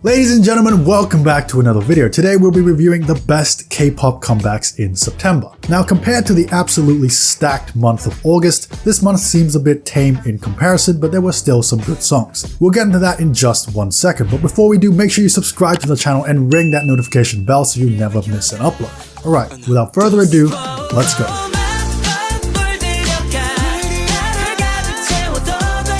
Ladies and gentlemen, welcome back to another video. Today we'll be reviewing the best K-pop comebacks in September. Now, compared to the absolutely stacked month of August, this month seems a bit tame in comparison, but there were still some good songs. We'll get into that in just 1 second, but before we do, make sure you subscribe to the channel and ring that notification bell so you never miss an upload. Alright, without further ado, let's go.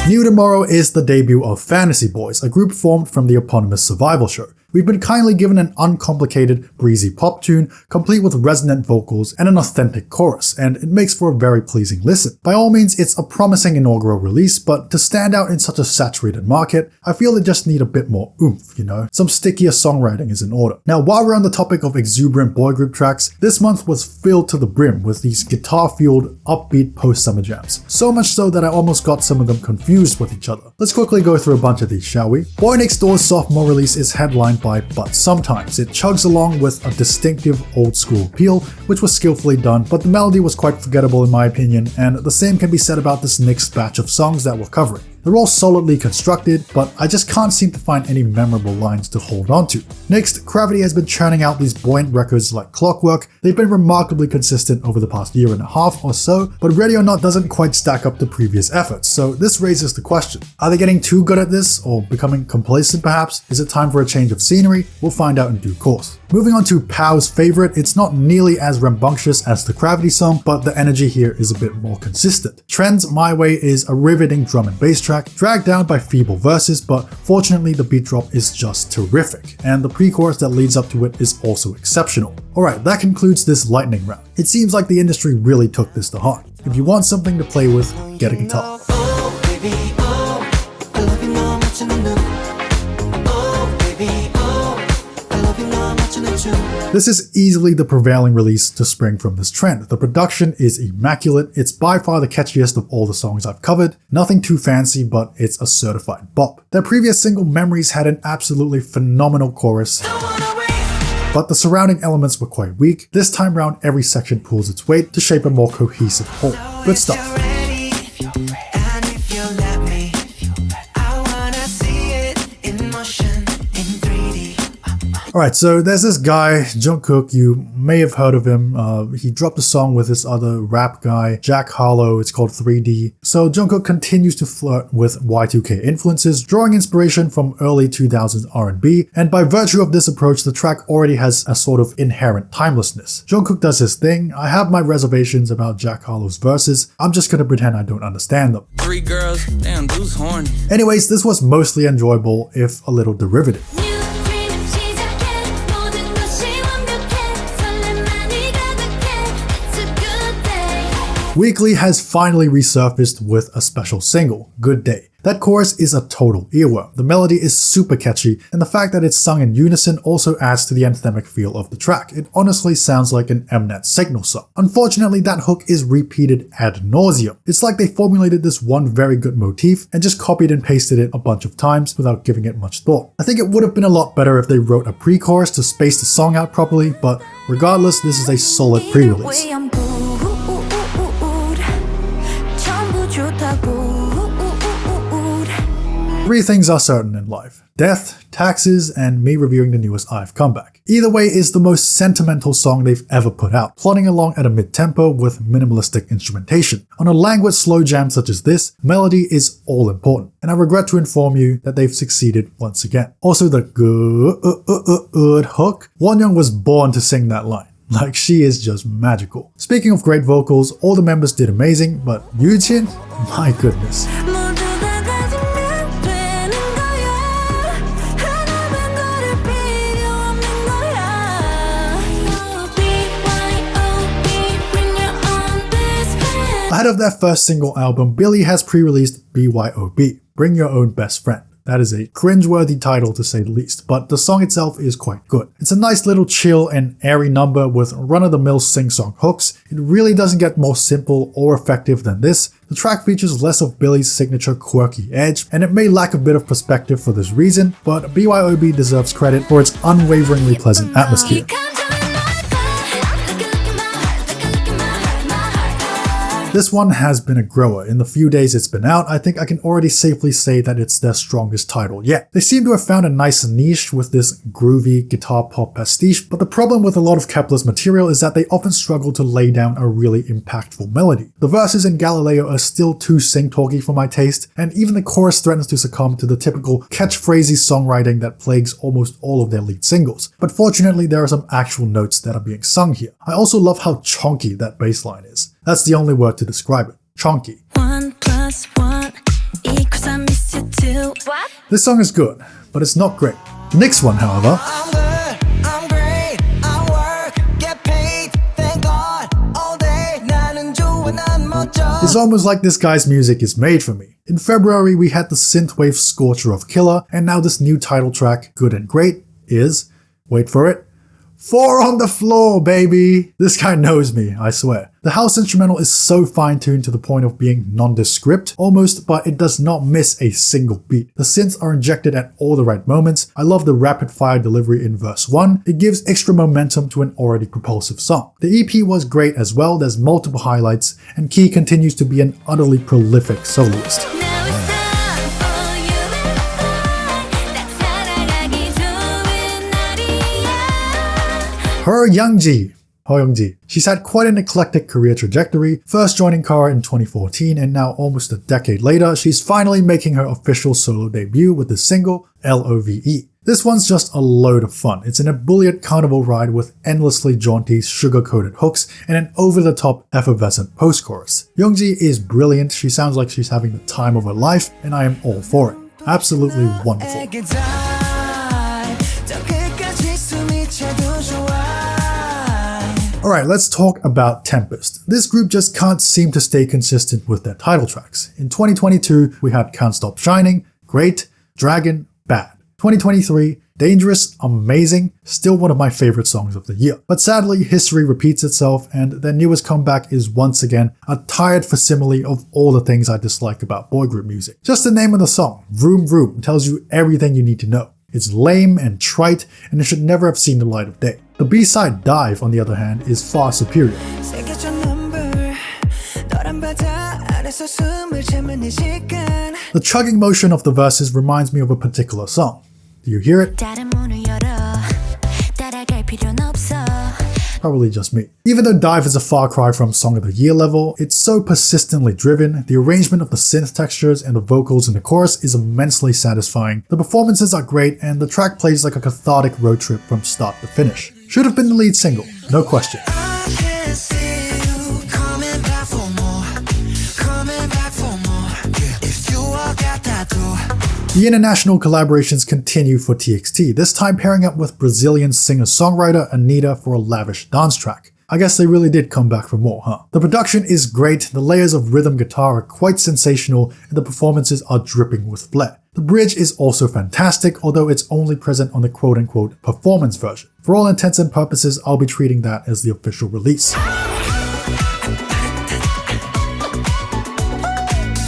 New tomorrow is the debut of Fantasy Boys, a group formed from the eponymous survival show. We've been kindly given an uncomplicated, breezy pop tune, complete with resonant vocals and an authentic chorus, and it makes for a very pleasing listen. By all means, it's a promising inaugural release, but to stand out in such a saturated market, I feel it just need a bit more oomph, you know? Some stickier songwriting is in order. Now, while we're on the topic of exuberant boy group tracks, this month was filled to the brim with these guitar-fueled, upbeat post-summer jams. So much so that I almost got some of them confused with each other. Let's quickly go through a bunch of these, shall we? BOYNEXTDOOR's sophomore release is headlined by But Sometimes. It chugs along with a distinctive old school appeal, which was skillfully done, but the melody was quite forgettable in my opinion, and the same can be said about this next batch of songs that we're covering. They're all solidly constructed, but I just can't seem to find any memorable lines to hold on to. Next, CRAVITY has been churning out these buoyant records like clockwork. They've been remarkably consistent over the past year and a half or so, but Ready or Not doesn't quite stack up to previous efforts, so this raises the question. Are they getting too good at this, or becoming complacent perhaps? Is it time for a change of scenery? We'll find out in due course. Moving on to Pow's favorite, it's not nearly as rambunctious as the CRAVITY song, but the energy here is a bit more consistent. Trendz My Way is a riveting drum and bass track, dragged down by feeble verses, but fortunately the beat drop is just terrific, and the pre-chorus that leads up to it is also exceptional. Alright, that concludes this lightning round. It seems like the industry really took this to heart. If you want something to play with, get a guitar. This is easily the prevailing release to spring from this trend. The production is immaculate, it's by far the catchiest of all the songs I've covered, nothing too fancy, but it's a certified bop. Their previous single Memories had an absolutely phenomenal chorus, but the surrounding elements were quite weak. This time round, every section pulls its weight to shape a more cohesive whole. Good stuff. Alright, so there's this guy, Jung, you may have heard of him. He dropped a song with this other rap guy, Harlow, it's called 3D. So Jung continues to flirt with Y2K influences, drawing inspiration from early 2000s R&B, and by virtue of this approach, the track already has a sort of inherent timelessness. Jung does his thing. I have my reservations about Harlow's verses. I'm just gonna pretend I don't understand them. 3 girls, damn, dude's horny. Anyways, this was mostly enjoyable, if a little derivative. Weeekly has finally resurfaced with a special single, Good Day. That chorus is a total earworm. The melody is super catchy, and the fact that it's sung in unison also adds to the anthemic feel of the track. It honestly sounds like an Mnet Signal song. Unfortunately, that hook is repeated ad nauseum. It's like they formulated this one very good motif and just copied and pasted it a bunch of times without giving it much thought. I think it would have been a lot better if they wrote a pre-chorus to space the song out properly, but regardless, this is a solid pre-release. 3 things are certain in life: death, taxes, and me reviewing the newest IVE comeback. Either way is the most sentimental song they've ever put out, plodding along at a mid-tempo with minimalistic instrumentation. On a languid slow jam such as this, melody is all important, and I regret to inform you that they've succeeded once again. Also, the good hook, Young was born to sing that line. Like, she is just magical. Speaking of great vocals, all the members did amazing, but Yujin, my goodness. Ahead of their first single album, Billlie has pre-released BYOB, Bring Your Own Best Friend. That is a cringeworthy title to say the least, but the song itself is quite good. It's a nice little chill and airy number with run-of-the-mill sing-song hooks. It really doesn't get more simple or effective than this. The track features less of Billie's signature quirky edge, and it may lack a bit of perspective for this reason, but BYOB deserves credit for its unwaveringly pleasant atmosphere. This one has been a grower. In the few days it's been out, I think I can already safely say that it's their strongest title yet. They seem to have found a nice niche with this groovy guitar pop pastiche, but the problem with a lot of Kep1er's material is that they often struggle to lay down a really impactful melody. The verses in Galileo are still too sing-talky for my taste, and even the chorus threatens to succumb to the typical catchphrasy songwriting that plagues almost all of their lead singles. But fortunately, there are some actual notes that are being sung here. I also love how chunky that bass line is. That's the only word to describe it. Chunky. 1 + 1 = I miss you too. What? This song is good, but it's not great. The next one, however, I'm good, I'm great, I work, get paid, thank God, all day, 나는 좋아, 난 멋져. it's almost like this guy's music is made for me. In February, we had the synthwave scorcher of Killer, and now this new title track, Good and Great, is, wait for it, 4 on the floor, baby! This guy knows me, I swear. The house instrumental is so fine-tuned to the point of being nondescript, almost, but it does not miss a single beat. The synths are injected at all the right moments. I love the rapid-fire delivery in verse 1. It gives extra momentum to an already propulsive song. The EP was great as well, there's multiple highlights, and Key continues to be an utterly prolific soloist. Now it's time for you and I. 딱 살아가기 좋은 날이야. Hur Young Ji. Hur Young Ji. She's had quite an eclectic career trajectory, first joining Kara in 2014, and now almost a decade later, she's finally making her official solo debut with the single L.O.V.E. This one's just a load of fun. It's an ebullient carnival ride with endlessly jaunty, sugar-coated hooks and an over-the-top, effervescent post-chorus. Young Ji is brilliant, she sounds like she's having the time of her life, and I am all for it. Absolutely wonderful. 애기 time, 더 끝까지 숨이 차도 좋아. Alright, let's talk about Tempest. This group just can't seem to stay consistent with their title tracks. In 2022, we had Can't Stop Shining, great, Dragon, bad. 2023, Dangerous, amazing, still one of my favorite songs of the year. But sadly, history repeats itself, and their newest comeback is once again a tired facsimile of all the things I dislike about boy group music. Just the name of the song, Vroom Vroom, tells you everything you need to know. It's lame and trite, and it should never have seen the light of day. The B-side Dive, on the other hand, is far superior. 새겨져 number, 너란 바다 아래서 숨을 참은 이 시간. The chugging motion of the verses reminds me of a particular song. Do you hear it? 다른 문을 열어. 따라갈 필요는 없어. Probably just me. Even though Dive is a far cry from Song of the Year level, it's so persistently driven, the arrangement of the synth textures and the vocals in the chorus is immensely satisfying, the performances are great, and the track plays like a cathartic road trip from start to finish. Should have been the lead single, no question. I can see you coming back for more, coming back for more. If you walk out that door. The international collaborations continue for TXT, this time pairing up with Brazilian singer-songwriter Anitta for a lavish dance track. I guess they really did come back for more, huh? The production is great, the layers of rhythm guitar are quite sensational, and the performances are dripping with flair. The bridge is also fantastic, although it's only present on the quote-unquote performance version. For all intents and purposes, I'll be treating that as the official release.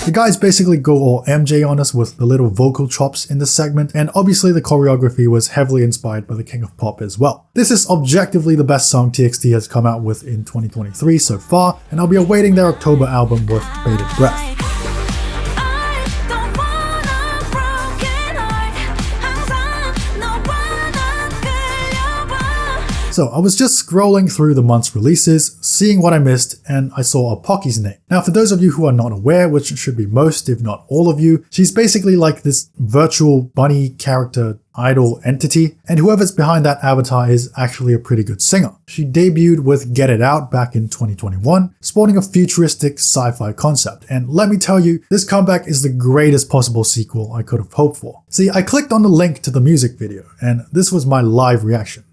The guys basically go all MJ on us with the little vocal chops in this segment, and obviously the choreography was heavily inspired by the King of Pop as well. This is objectively the best song TXT has come out with in 2023 so far, and I'll be awaiting their October album with bated breath. So I was just scrolling through the month's releases, seeing what I missed, and I saw Apoki's name. Now for those of you who are not aware, which should be most if not all of you, she's basically like this virtual bunny character idol entity, and whoever's behind that avatar is actually a pretty good singer. She debuted with Get It Out back in 2021, sporting a futuristic sci-fi concept, and let me tell you, this comeback is the greatest possible sequel I could have hoped for. See, I clicked on the link to the music video, and this was my live reaction.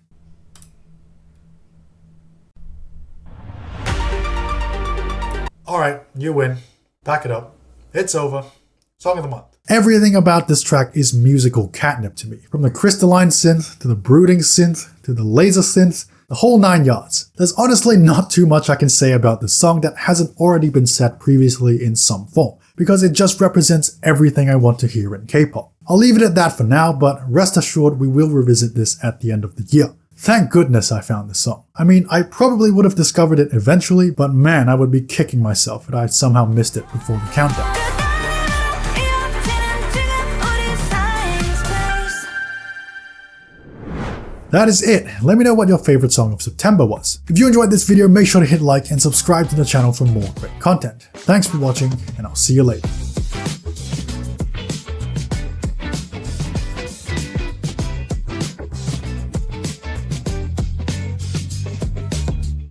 Alright, you win. Back it up. It's over. Song of the month. Everything about this track is musical catnip to me. From the crystalline synth, to the brooding synth, to the laser synth, the whole 9 yards. There's honestly not too much I can say about this song that hasn't already been said previously in some form, because it just represents everything I want to hear in K-pop. I'll leave it at that for now, but rest assured we will revisit this at the end of the year. Thank goodness I found this song. I mean, I probably would have discovered it eventually, but man, I would be kicking myself if I'd somehow missed it before the countdown. That is it. Let me know what your favorite song of September was. If you enjoyed this video, make sure to hit like and subscribe to the channel for more great content. Thanks for watching, and I'll see you later.